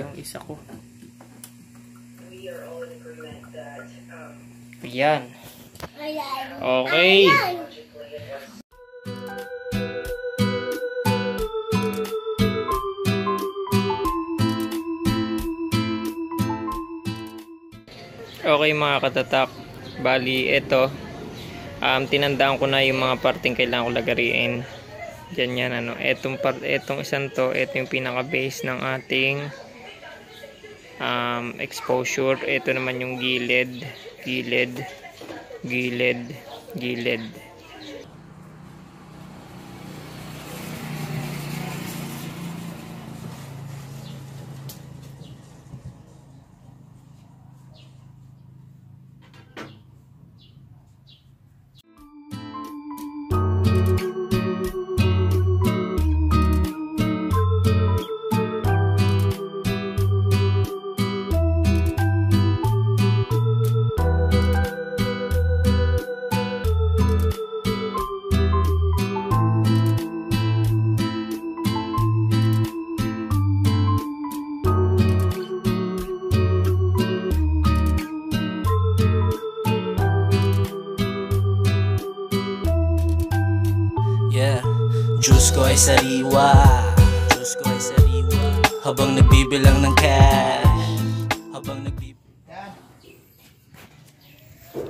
yung isa ko. Ayan. Okay. Okay mga katatak. Bali, ito. Tinandaan ko na yung mga parting kailangan ko lagariin. Diyan yan, ano. Etong isang to, ito yung pinaka-base ng ating exposure. Ito naman yung gilid. Gilid. Diyos ko ay sariwa, habang nagbibilang ng cash,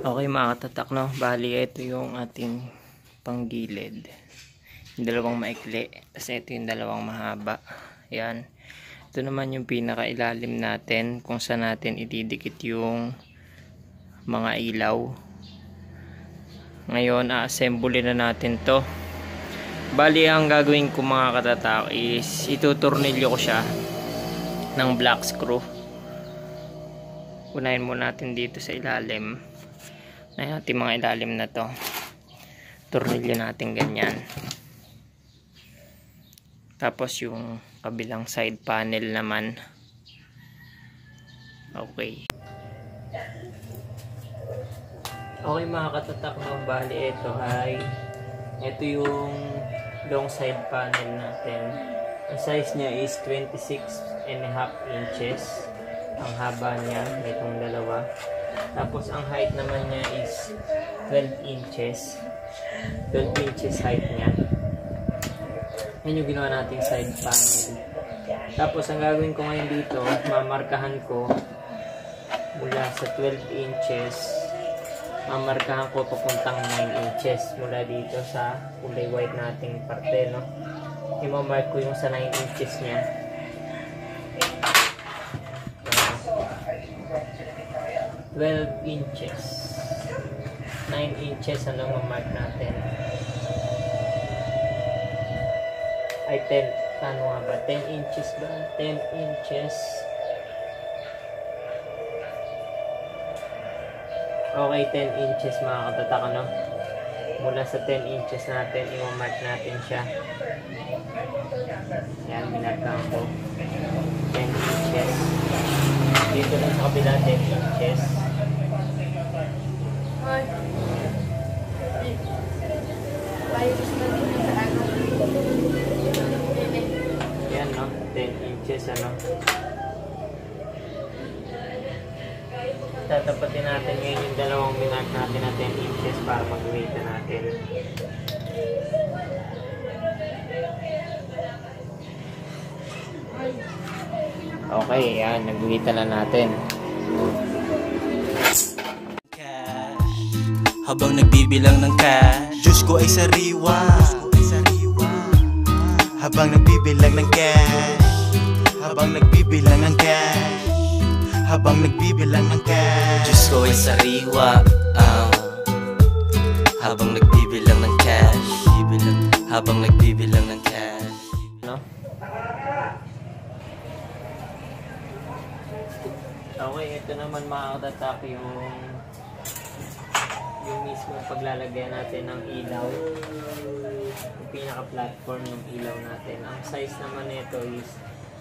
Okay mga katatak, no? Bali, ito yung ating panggilid. Yung dalawang maikli. Kasi ito yung dalawang mahaba. Yan. Ito naman yung pinakailalim natin kung saan natin ididikit yung mga ilaw. Ngayon, a-assemble na natin to. Bali, ang gagawin ko mga katatak is itutornilyo ko siya ng black screw. Unahin muna natin dito sa ilalim. Unahin natin mga ilalim na to. Tornilyo natin ganyan. Tapos yung kabilang side panel naman. Okay. Okay mga katatak, no? Bali, ito yung long side panel natin. Ang size niya is 26.5 inches. Ang haba niya, itong dalawa. Tapos ang height naman niya is 12 inches. 12 inches height niya. Yan yung ginawa nating side panel. Tapos ang gagawin ko ngayon dito, mamarkahan ko mula sa 12 inches. Mamarkahan ko papuntang 9 inches mula dito sa kulay white nating parte, no? I-mark ko yung sa 9 inches niya. 12 inches. 9 inches, ano mamark natin? Ay, 10. Ano nga ba? 10 inches ba? 10 inches. Okay, 10 inches mga katatak, ano? Mula sa 10 inches natin, i-mark natin siya. Yan, minarkahan ko. 10 inches. Dito lang sa kabila, 10 inches. Yan, no? 10 inches, ano? Tatapatin natin ngayon yung dalawang minark natin na 10 inches para mag-weight natin. Okay, yan. Nag-weight na natin. Habang nagbibilang ng cash, Diyos ko ay sariwa. Habang nagbibilang ng cash, habang nagbibilang ng cash, habang nagbibilang ng cash, Diyos ko ay sariwa. Habang nagbibilang ng cash, habang nagbibilang ng cash, no? Okay, ito naman mga katatak yung mismo paglalagyan natin ng ilaw, yung pinaka-platform ng ilaw natin. Ang size naman nito is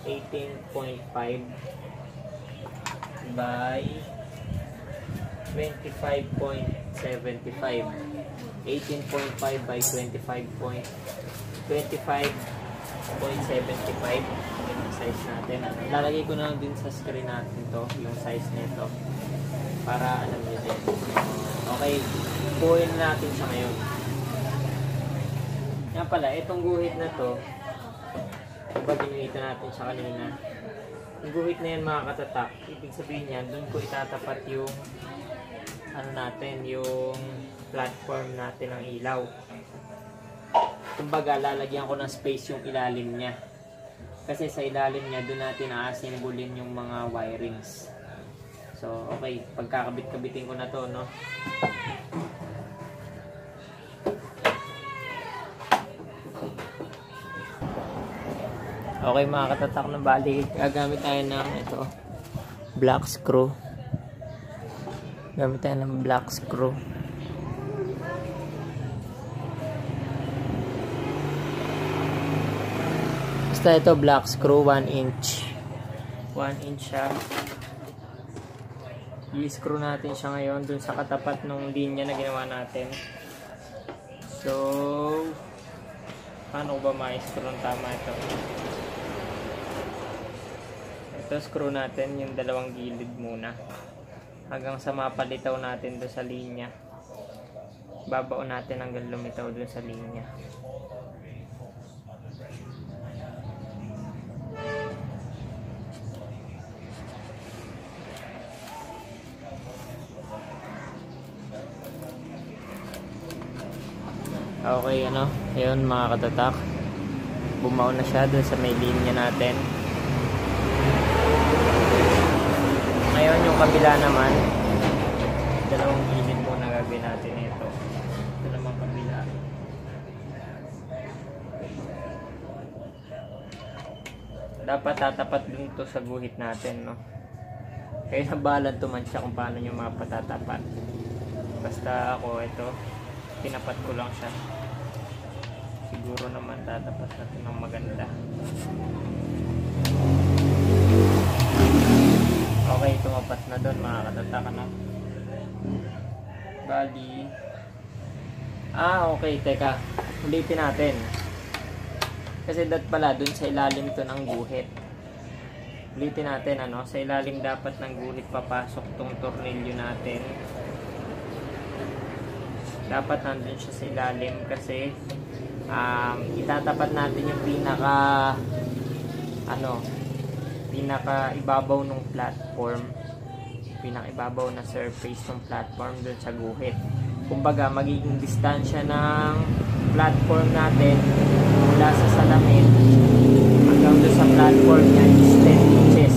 18.5 by 25.75. 18.5 by 25.75 size size natin. Lalagay ko na lang din sa screen natin to, yung size nito. Para alam nyo din. Okay, buuin natin siya ngayon. Nga pala, itong guhit na to, diba ginuhita natin siya kanina? Yung guhit na yan mga katatak, ibig sabihin yan, doon ko itatapat yung ano natin, yung platform natin ng ilaw. Kumbaga, lalagyan ko ng space yung ilalim niya. Kasi sa ilalim niya, doon natin aasimbolin yung mga wirings. So, okay, pagkakabit-kabitin ko na to, no? Okay mga katatak na bali, gagamit tayo ng ito, black screw. Gamit tayo ng black screw. Basta ito black screw, 1 inch. 1 inch siya. I-screw natin siya ngayon dun sa katapat ng linya na ginawa natin. So, paano ba ma-screw ng tama ito? Ito, screw natin yung dalawang gilid muna. Hanggang sa mapalitaw natin doon sa linya. Babaon natin hanggang lumitaw doon sa linya. Okay, ano, yun mga katatak. Bumaon na siya doon sa may linya natin. Ngayon yung kabila naman, dalawang gilid muna gagawin natin ito. Dalawang kabila. Dapat tatapat dun to sa guhit natin, no? Kaya nabalan tumansya kung paano nyo mapatatapat. Basta ako, ito, tinapat ko lang siya. Siguro naman tatapat natin ng maganda. Okay, tumapat na doon mga katatak, na. Bali. Okay, teka. Ulitin natin. Kasi pala doon sa ilalim to ng guhit. Ulitin natin, ano, sa ilalim dapat ng guhit papasok tong tornilyo natin. Dapat nandun siya sa ilalim kasi itatapat natin yung pinaka ibabaw ng platform, pinaka ibabaw na surface ng platform dun sa guhit. Kumbaga magiging distansya ng platform natin mula sa salamin hanggang dun sa platform niya is 10 inches.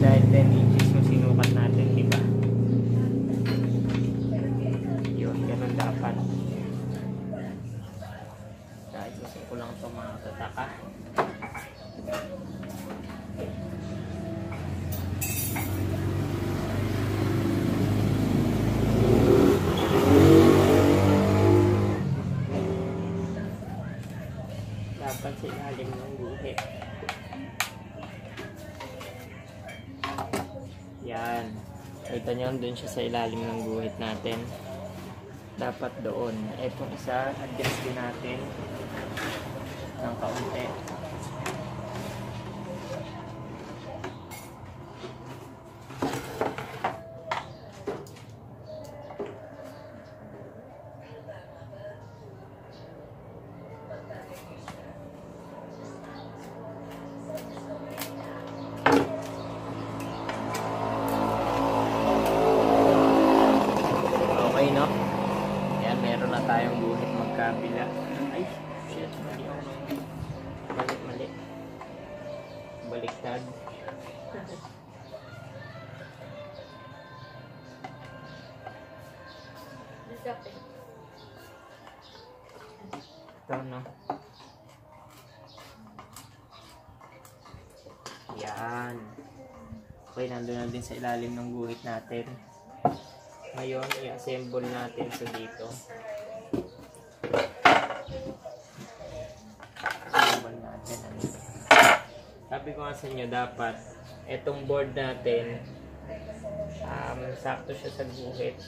Dahil 10 inches yung sinukat natin, diba? Yun, ganun dapat. Dahil gusto ko lang ito mga tataka. Dapat sa ilalim ng guhit. Yan. Kita nyo, dun siya sa ilalim ng guhit natin. Dapat doon. Etong isa, adjust din natin ng kaunti. Okay, no? Ayan, meron na tayong guhit magkabila. Ay, shit, mali ako. Mali. Baliktad. Ito, no? Yan. Okay, nandun na din sa ilalim ng guhit natin. Ngayon, i-assemble natin ito dito. Assemble natin. Sabi ko nga sa inyo, dapat itong board natin sakto siya sa guhit.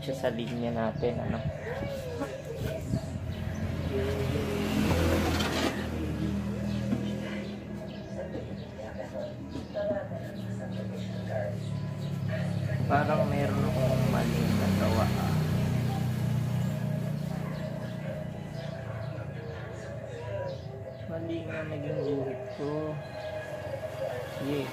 siya sa linya natin, ano. Parang meron akong maling nagawa. Mali nga naging guhit ko. Sige.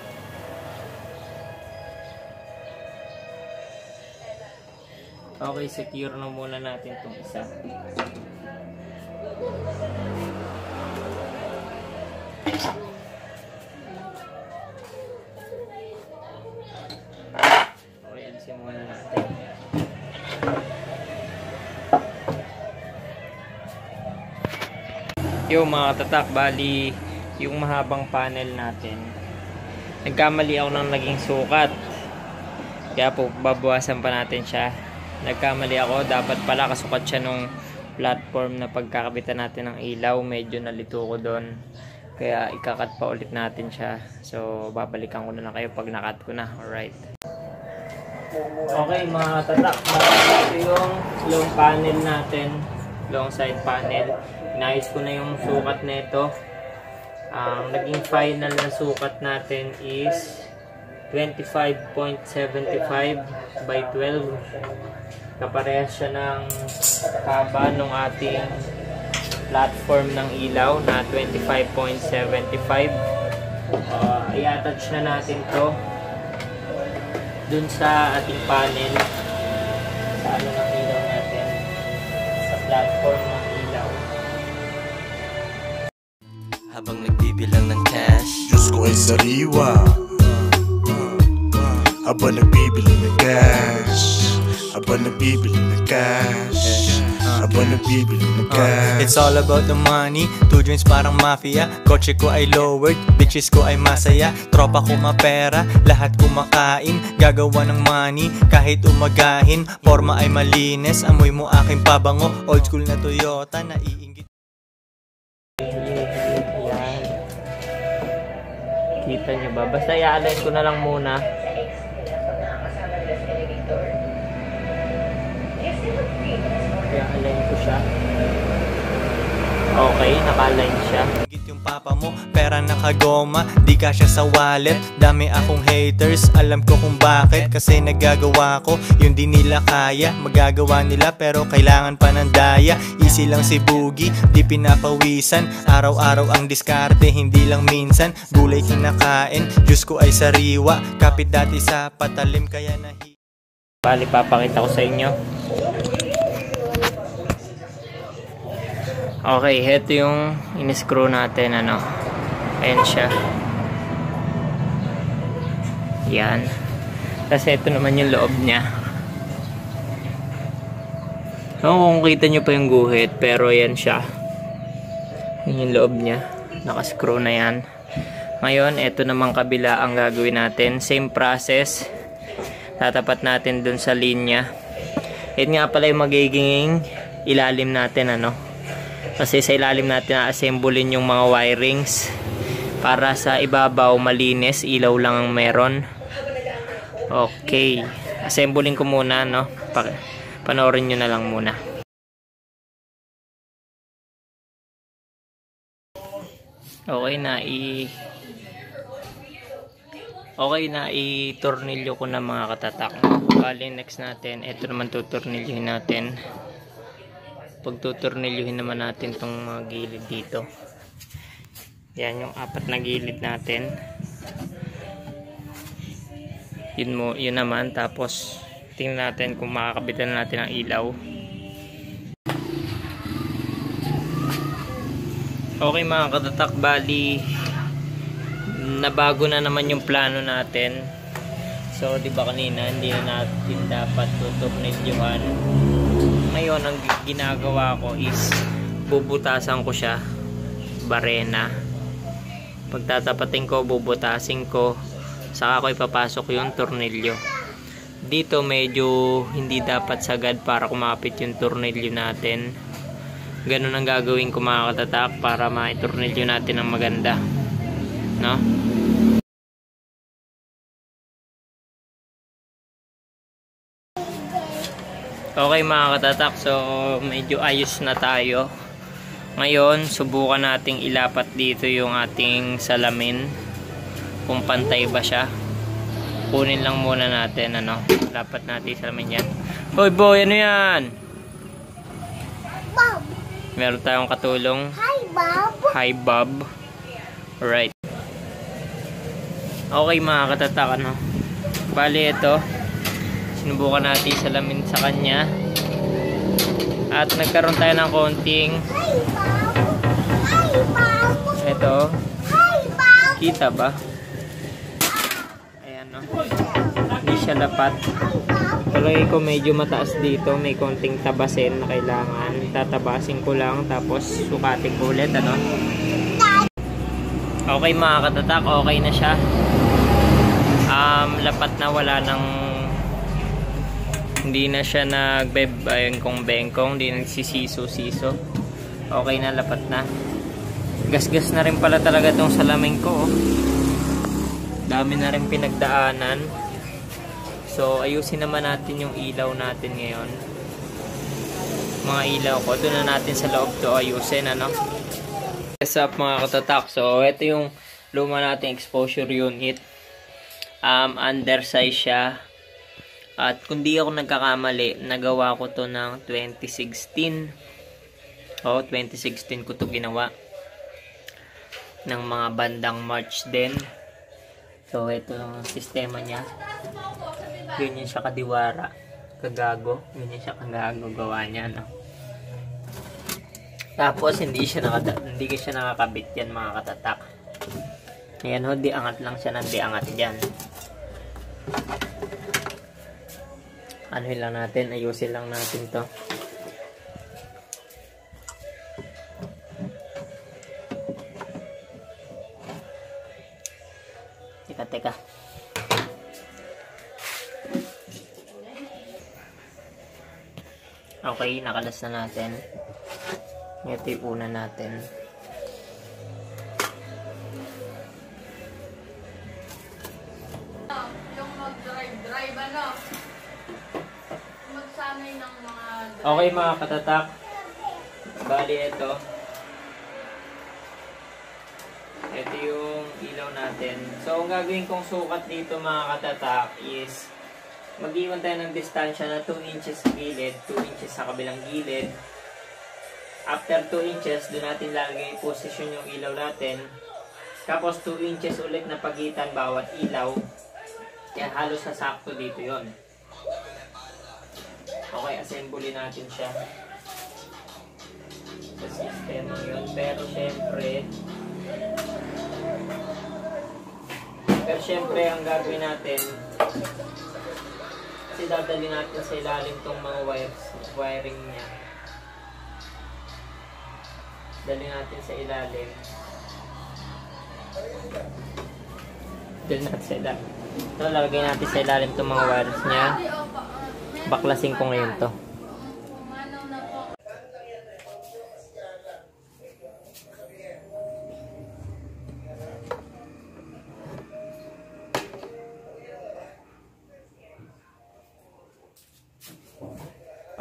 Okay, secure na muna natin itong isa. Okay, alisin muna natin. Yung mga tatak, bali yung mahabang panel natin, nagkamali ako ng naging sukat, kaya po babawasan pa natin siya. Nagkamali ako, dapat pala kasukat siya nung platform na pagkakabitan natin ng ilaw. Medyo nalito ko doon, kaya ikakat pa ulit natin siya. So babalikan ko na lang kayo pag nakat ko na. Alright, okay mga tatak, ito yung long panel natin, long side panel. Inayos ko na yung sukat nito. Ang naging final na sukat natin is 25.75 by 12. Kaparehas siya ng haba ng ating platform ng ilaw na 25.75. I-attach na natin to dun sa ating panel, sa ano ng ilaw natin, sa platform ng ilaw. Habang nagbibilang ng cash, Diyos ko ay sariwa. Habang nagbibilang ng cash, habang nagbibilang ng cash, habang nagbibilang ng cash. It's all about the money, 2 joints parang mafia. Kotse ko ay lowered, bitches ko ay masaya. Tropa ko mapera, lahat kumakain. Gagawa ng money, kahit umagahin. Forma ay malinis, amoy mo aking pabango. Old school na Toyota, naiinggit. Yan. Kita nyo ba? Basta i-align ko na lang muna. I-align ko siya. Okay, naka-align siya. Yung papa mo, pera nakagoma, di ka siya sa wallet. Dami akong haters, alam ko kung bakit. Kasi nagagawa ko, yung di nila kaya. Magagawa nila pero kailangan pa ng daya. Easy lang si Boogie, di pinapawisan. Araw-araw ang diskarte, hindi lang minsan. Gulay kinakain, Diyos ko ay sariwa. Kapit dati sa patalim kaya nahi. Bali, papakita ko sa inyo. Okay, ito yung in-screw natin, ano. Ayan siya. Yan. Kasi ito naman yung loob niya. So, kung kita nyo pa yung guhit, pero yan siya. Yan yung loob niya. Naka-screw na yan. Ngayon, ito naman kabila ang gagawin natin. Same process. Tatapat natin dun sa linya. Yan nga pala yung magiging ilalim natin, ano. Kasi sa ilalim natin na-assemblein yung mga wirings para sa ibabaw malinis, ilaw lang ang meron. Okay, assemblein ko muna, no. Panoorin nyo na lang muna. Okay na i-tornilyo ko na mga katatak. Bali, next natin, ito naman tutornilyohin natin. Pagtutornilyuhin naman natin itong mga gilid dito. Yan yung 4 na gilid natin. Yun naman. Tapos tingnan natin kung makakabitan natin ang ilaw. Okay mga katatak, bali nabago na naman yung plano natin. So di ba kanina hindi na natin dapat tutornilyuhan. Ngayon, ang ginagawa ko is bubutasan ko siya, barena. Pagtatapatin ko, bubutasin ko, saka ko ipapasok yung tornilyo. Dito medyo hindi dapat sagad para kumapit yung tornilyo natin. Ganun ang gagawin ko mga katatak para maitornilyo natin ng maganda, no? Okay mga katatak, so medyo ayos na tayo. Ngayon, subukan nating ilapat dito yung ating salamin. Kung pantay ba siya. Kunin lang muna natin, ano. Lapat natin salamin yan. Hoy boy, ano yan? Bob. Meron tayong katulong. Hi, Bob. Hi Bob. Alright. Okay mga katatak, ano. Bali ito. Sinubukan natin salamin sa kanya. At nagkaroon tayo ng konting Hi, Bob. Hi, Bob. ito. Hi, Bob. Kita ba? Ayan, no. Hindi siya lapat. Talagay ko medyo mataas dito. May konting tabasin na kailangan. Tatabasin ko lang. Tapos sukatin ko ulit, ano. Okay mga katatak. Okay na siya. Lapat na, wala nang hindi na siya nagbebengkong-bengkong, hindi nagsisiso-siso. Okay na, lapat na. Gasgas na rin pala talaga tong salamin ko. Dami na rin pinagdaanan. So ayusin naman natin yung ilaw natin ngayon. Mga ilaw ko, doon na natin sa loob to ayusin, ano. What's up mga katatak? So ito yung luma nating exposure unit. Undersize siya. At kung di ako nagkakamali, nagawa ko to ng 2016. 2016 ko to ginawa. Ng mga bandang March din. So ito ang sistema niya. Ganyan siya kadiwara. Kagago. Ganyan siya kagago gawa niya, no? Tapos hindi siya nakakabit yan mga katatak. Ayan ho, di angat lang siya ng di angat dyan. Ano lang natin, ayusin lang natin to. Teka. Okay, nakalas na natin. Ito yung una natin. Yung mag-drive, ano? Magsanay ng mga Okay mga katatak. Bali ito. Ito yung ilaw natin. So ang gagawin kong sukat dito mga katatak is mag-iwan tayo ng distansya na 2 inches sa gilid, 2 inches sa kabilang gilid. After 2 inches, doon natin lalagay position yung ilaw natin. Tapos 2 inches ulit na pagitan bawat ilaw. Kaya halos sasakto dito yon. Okay, assembly natin siya. Sa sistema yun. Pero syempre, ang gagawin natin, kasi dadali natin sa ilalim tong mga wiring niya. Dali natin sa ilalim. Dali natin sa ilalim. Ito, lagay natin sa ilalim tong mga wires niya. Baklasin ko ngayon to.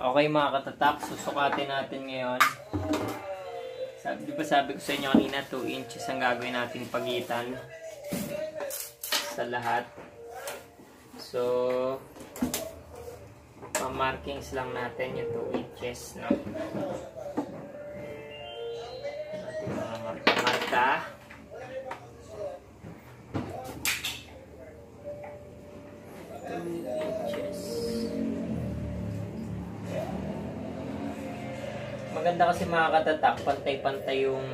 Okay mga katatak, susukatin natin ngayon. Di ba sabi ko sa inyo kanina 2 inches ang gagawin natin pagitan sa lahat. So markings lang natin yung 2 inches, no? Natin mga marka. Maganda kasi mga katatak, pantay-pantay yung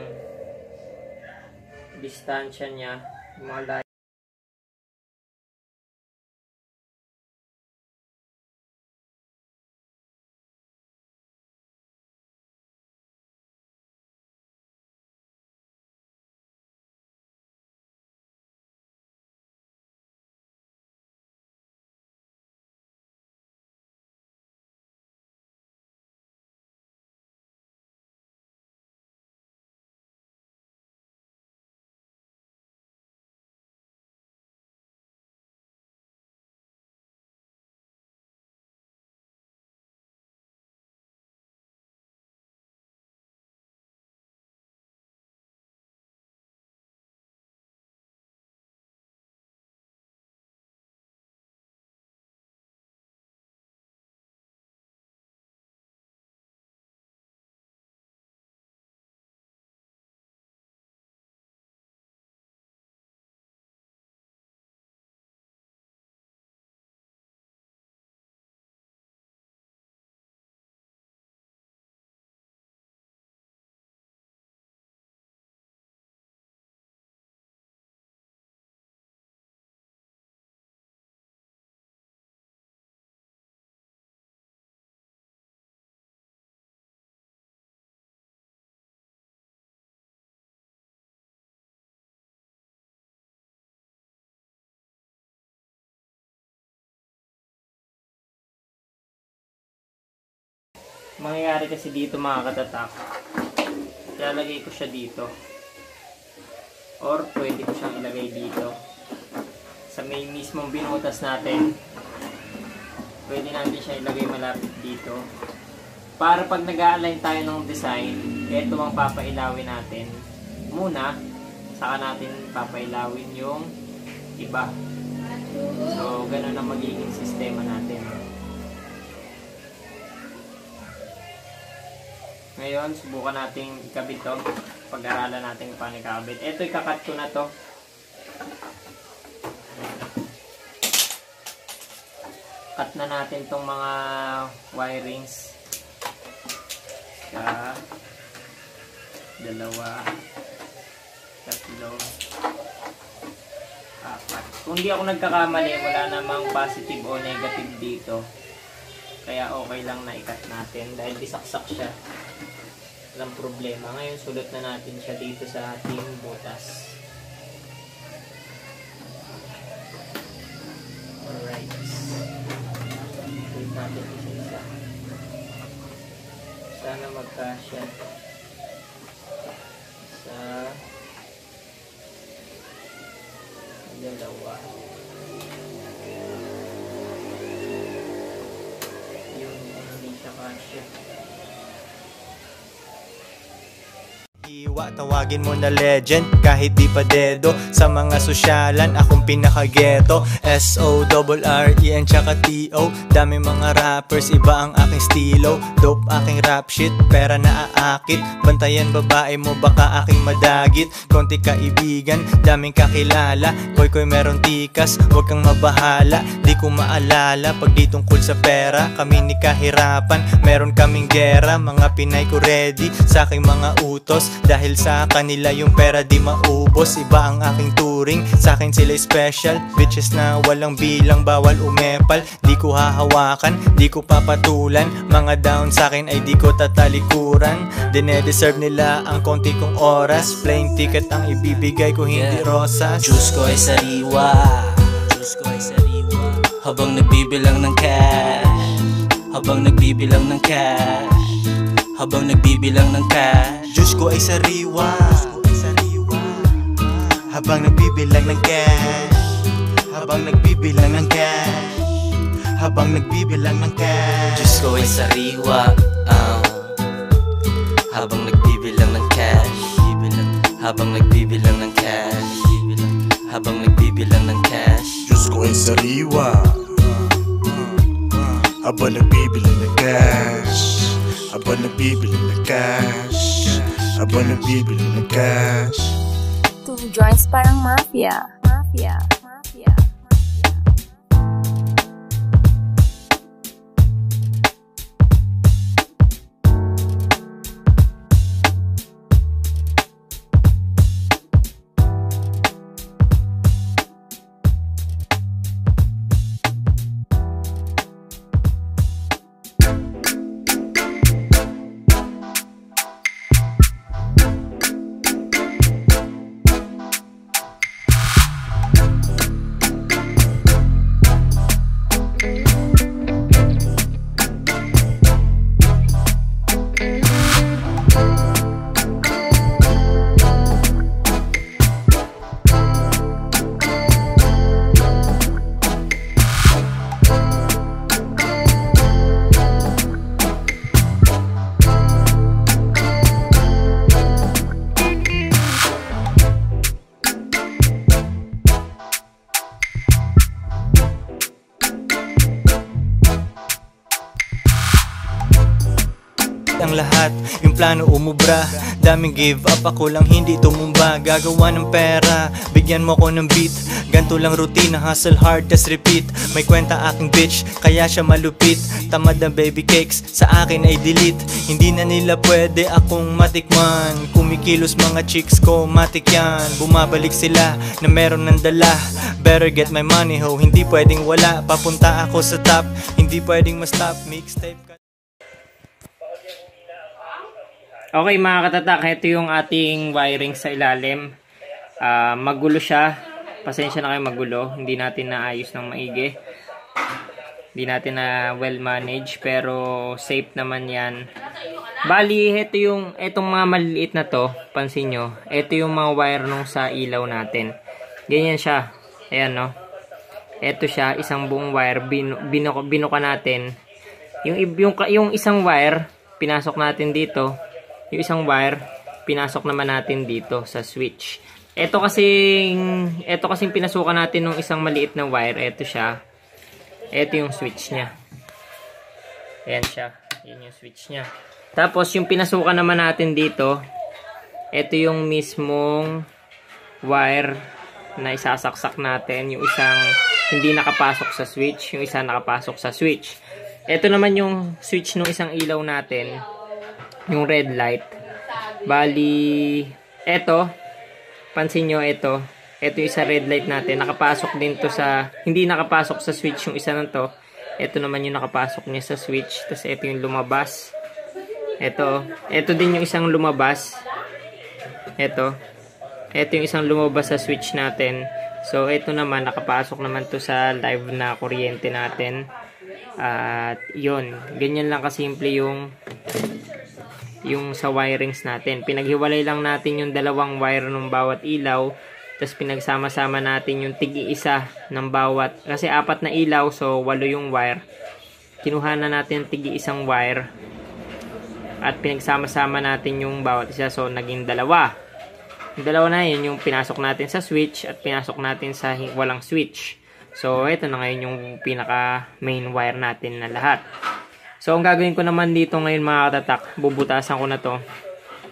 distansya niya, mga Mangyayari kasi dito mga katatak, ilalagay ko siya dito. Or pwede ko siyang ilagay dito. Sa may mismong binutas natin, pwede natin siya ilagay malapit dito. Para pag nag-a-align tayo ng design, ito ang papailawin natin. Muna, saka natin papailawin yung iba. So, ganun ang magiging sistema natin. Ngayon, subukan nating ikabit to. Pag-aralan natin paano ikabit. Ito, ikakat ko na to. Cut na natin tong mga wirings. Isa, dalawa, tatlo, apat. Kung di ako nagkakamali, wala namang positive o negative dito. Kaya okay lang na i-cut natin dahil disaksak siya. Walang problema. Ngayon, sulot na natin siya dito sa ating butas. Alright. Sulot natin isa-isa. Sana magkasya. Isa. Dalawa. Yung hindi siya kasya. Iwa, tawagin mo na legend kahit di pa dedo. Sa mga sosyalan, akong pinakageto. S-O-R-R-E-N tsaka T-O. Dami mga rappers, iba ang aking stilo. Dope aking rap shit, pera na aakit. Bantayan babae mo, baka aking madagit. Konti kaibigan, daming kakilala. Koy meron tikas, huwag kang mabahala. Di ko maalala, pag di tungkol sa pera. Kami ni kahirapan, meron kaming gera. Mga Pinay ko ready, sa aking mga utos. Dahil sa kanila yung pera di maubos. Iba ang aking turing, sa akin sila special. Bitches na walang bilang, bawal umepal. Di ko hahawakan, di ko papatulan. Mga down sa akin ay di ko tatalikuran. Dine-deserve nila ang konti kong oras. Plain ticket ang ibibigay ko, hindi rosas. Diyos ko ay sariwa, Diyos ko ay sariwa. Habang nagbibilang ng cash, habang nagbibilang ng cash, habang nagbibilang ng cash. Diyos ko ay sariwa, habang nagbibilang ng cash, habang nagbibilang ng cash, habang nagbibilang ng cash. Diyos ko ay sariwa, habang nagbibilang ng cash, habang nagbibilang ng cash, habang nagbibilang ng cash. Diyos ko ay sariwa, habang nagbibilang ng cash, habang nagbibilang ng cash, habang nagbibilang ng cash. Two joints parang mafia. Mafia. Mafia. Ang lahat, yung plano umubra. Daming give up, ako lang hindi tumumba. Gagawa ng pera, bigyan mo ko ng beat. Ganto lang routine, hustle hard, tas repeat. May kwenta aking bitch, kaya siya malupit. Tamad ng baby cakes, sa akin ay delete. Hindi na nila pwede akong matikman. Kumikilos mga chicks ko, matik yan. Bumabalik sila na meron ng dala. Better get my money ho, hindi pwedeng wala. Papunta ako sa top, hindi pwedeng ma-stop. Mixtape ka. Okay mga katatak, ito yung ating wiring sa ilalim. Magulo siya. Pasensya na kayo magulo. Hindi natin naayos ng maigi. Hindi natin na well managed, pero safe naman yan. Bali, etong mga maliliit na to, pansin nyo, ito yung mga wire nung sa ilaw natin. Ganyan siya. Ayan, no? Ito siya, isang buong wire, binuka natin. Yung isang wire, pinasok natin dito. Yung isang wire, pinasok naman natin dito sa switch. Ito kasing pinasukan natin ng isang maliit na wire. Ito siya. Ito yung switch niya. Ayan siya. Yan yung switch niya. Tapos yung pinasukan naman natin dito, ito yung mismong wire na isasaksak natin. Yung isang hindi nakapasok sa switch, yung isa nakapasok sa switch. Ito naman yung switch ng isang ilaw natin, yung red light. Bali, ito, pansin nyo, ito yung isa red light natin. Nakapasok din to sa, hindi nakapasok sa switch yung isa na to. Ito naman yung nakapasok niya sa switch. Tapos ito yung lumabas. Ito din yung isang lumabas. Ito yung isang lumabas sa switch natin. So, ito naman, nakapasok naman to sa live na kuryente natin. At, yun. Ganyan lang kasimple yung sa wirings natin. Pinaghiwalay lang natin yung dalawang wire ng bawat ilaw. Tapos, pinagsama-sama natin yung tig-iisa ng bawat. Kasi 4 na ilaw, so 8 yung wire. Kinuha na natin tig-iisang wire. At pinagsama-sama natin yung bawat isa. So, naging 2. Yung 2 na yun, yung pinasok natin sa switch at pinasok natin sa walang switch. So, ito na ngayon yung pinaka main wire natin na lahat. So, ang gagawin ko naman dito ngayon mga katatak, bubutasan ko na to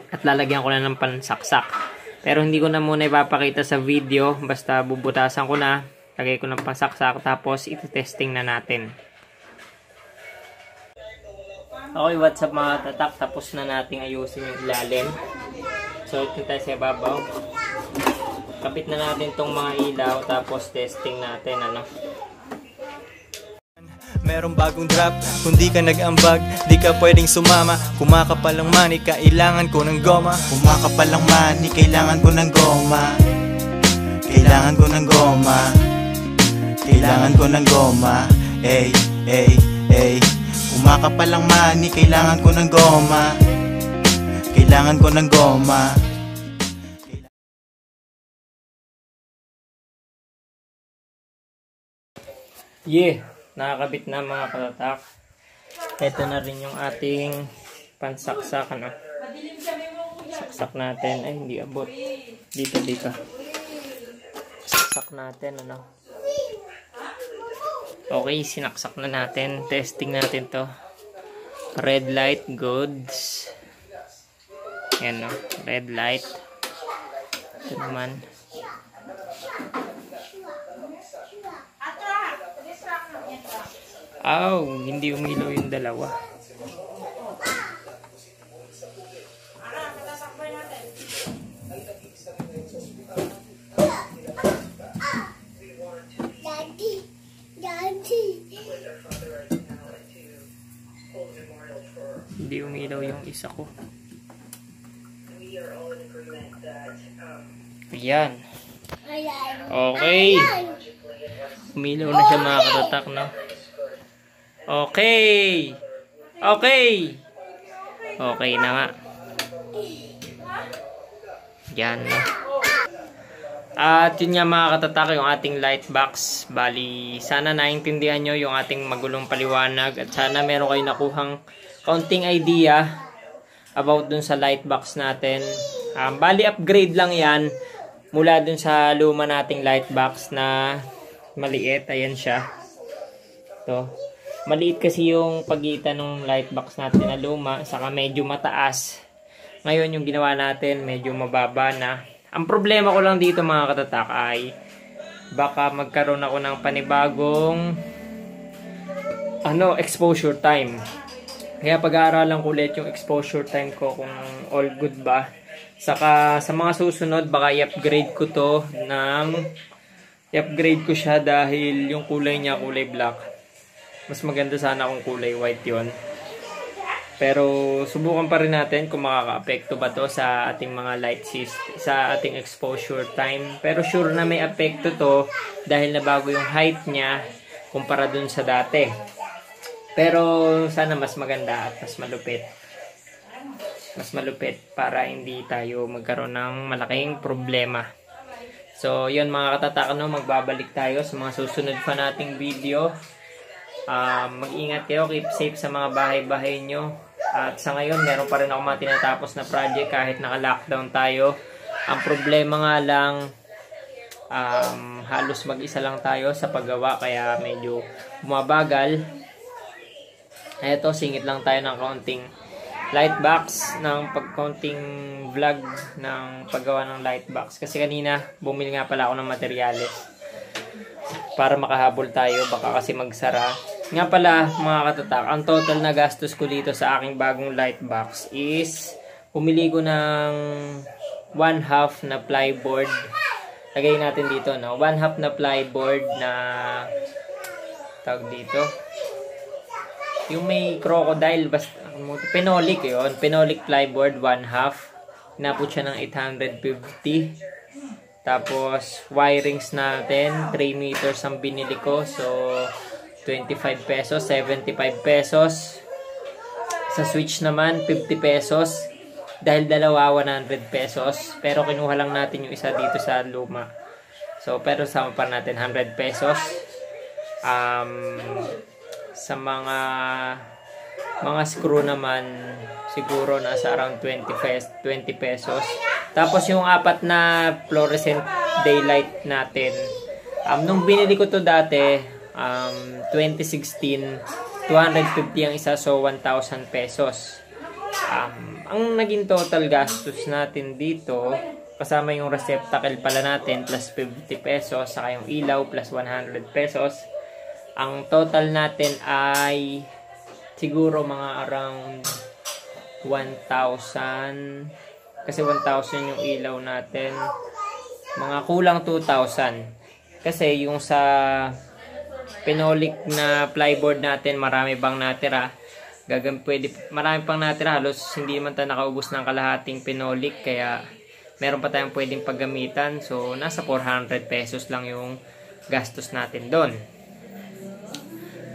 at lalagyan ko na ng pansaksak. Pero hindi ko na muna ipapakita sa video, basta bubutasan ko na, lagay ko ng pansaksak, tapos iti-testing na natin. Okay, what's up mga tatak? Tapos na nating ayusin yung ilalim. So, ito tayo sa ibabaw. Kapit na natin tong mga ilaw, tapos testing natin, ano. Merong bagong drop, kung di ka nag-ambag, di ka pwedeng sumama. Kumakapal ang mani, kailangan ko ng goma. Kumakapal ang mani, kailangan ko ng goma. Kailangan ko ng goma. Kailangan ko ng goma. Ey, ey, ey. Kumakapal ang mani, kailangan ko ng goma. Kailangan ko ng goma. Yeah, nakakabit na mga katatak. Ito na rin yung ating pansaksak, ano. Saksak natin. Ay, hindi abot. Dito. Saksak natin, ano. Okay, sinaksak na natin. Testing natin to. Red light, goods. Yan, no. Red light. Ito naman. Hindi umilaw yung 2. Hindi umilaw yung isa ko. Ayan. Okay. Umilaw na siya mga katatak, no? Okay. Okay na nga. Yan, no? At yun nga mga katatak, yung ating light box. Bali, sana naintindihan nyo yung ating magulong paliwanag. At sana meron kayo nakuhang kaunting idea about dun sa light box natin. Bali, upgrade lang yan mula dun sa luma nating light box na maliit. Ayan siya. Ito. Maliit kasi yung pagitan ng light box natin na luma, saka medyo mataas. Ngayon yung ginawa natin, medyo mababa na. Ang problema ko lang dito mga katatak ay baka magkaroon ako ng panibagong exposure time. Kaya pag-aaralan ko ulit yung exposure time ko kung all good ba. Saka sa mga susunod baka i-upgrade ko to i-upgrade ko siya dahil yung kulay niya kulay black. Mas maganda sana kung kulay white yon. Pero subukan pa rin natin kung makaka-apekto ba to sa ating mga light system, sa ating exposure time. Pero sure na may apekto to dahil nabago yung height niya kumpara dun sa dati. Pero sana mas maganda at mas malupit. Mas malupit para hindi tayo magkaroon ng malaking problema. So, yun mga katatak, no, magbabalik tayo sa mga susunod pa nating video. Mag-ingat kayo, keep safe sa mga bahay-bahay nyo. At sa ngayon, meron pa rin ako mga tinatapos na project kahit naka-lockdown tayo. Ang problema nga lang, halos mag-isa lang tayo sa paggawa kaya medyo bumabagal. Eto, singit lang tayo ng kaunting lightbox ng pagkaunting vlog ng paggawa ng lightbox. Kasi kanina, bumili nga pala ako ng materyales para makahabol tayo, baka kasi magsara. Nga pala mga katatak, ang total na gastos ko dito sa aking bagong lightbox is pumili ko ng 1/2 na plyboard. Lagay natin dito, no? 1/2 na plyboard na tawag dito. Yung may crocodile, basta Phenolic yun. Phenolic plyboard 1/2. Inabot siya ng 850. Tapos, wirings natin, 3 meters ang binili ko. So, 25 pesos, 75 pesos. Sa switch naman, 50 pesos. Dahil dalawa, 100 pesos. Pero kinuha lang natin yung isa dito sa luma. So, pero sama pa natin 100 pesos. Sa mga screw naman, siguro nasa around 20 pesos. Tapos yung 4 na fluorescent daylight natin, nung binili ko to dati, 2016, 250 ang isa, so 1,000 pesos. Ang naging total gastos natin dito, kasama yung receptacle pala natin, plus 50 pesos, saka yung ilaw, plus 100 pesos. Ang total natin ay siguro mga around 1,000. Kasi 1,000 yung ilaw natin. Mga kulang 2,000. Kasi yung sa Phenolic na plyboard natin, marami pang natira. Marami pang natira. Halos hindi man tayo nakaubos ng kalahating Phenolic. Kaya meron pa tayong pwedeng paggamitan. So, nasa 400 pesos lang yung gastos natin doon.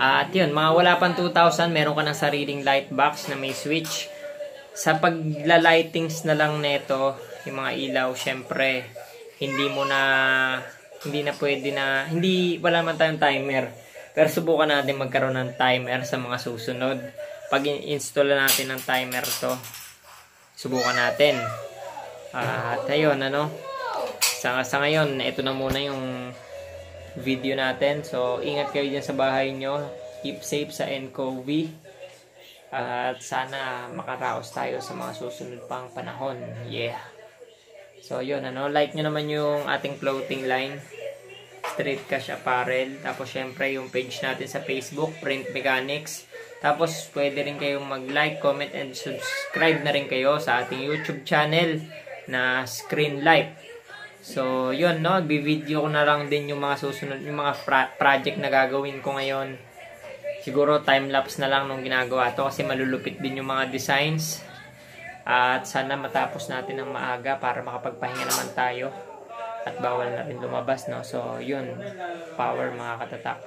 At yun, mga wala pang 2,000, meron ka ng sariling light box na may switch. Sa pagla-lightings na lang neto, yung mga ilaw, syempre, wala man tayong timer. Pero subukan natin magkaroon ng timer sa mga susunod. Pag install natin ng timer to, subukan natin. At ayun, sa ngayon, ito na muna yung video natin. So, ingat kayo dyan sa bahay nyo. Keep safe sa NCOV. At sana makaraos tayo sa mga susunod pang panahon. Yeah. So, yun, like nyo naman yung ating clothing line, Straight Cash Apparel. Tapos, syempre, yung page natin sa Facebook, Print Mechanics. Tapos, pwede rin kayong mag-like, comment, and subscribe na rin kayo sa ating YouTube channel na Screen Life. So, yun, Bi-video ko na lang din yung mga susunod, yung mga project na gagawin ko ngayon. Siguro time-lapse na lang nung ginagawa to kasi malulupit din yung mga designs. At sana matapos natin ng maaga para makapagpahinga naman tayo. At bawal na rin lumabas, So, yun. Power mga katatak.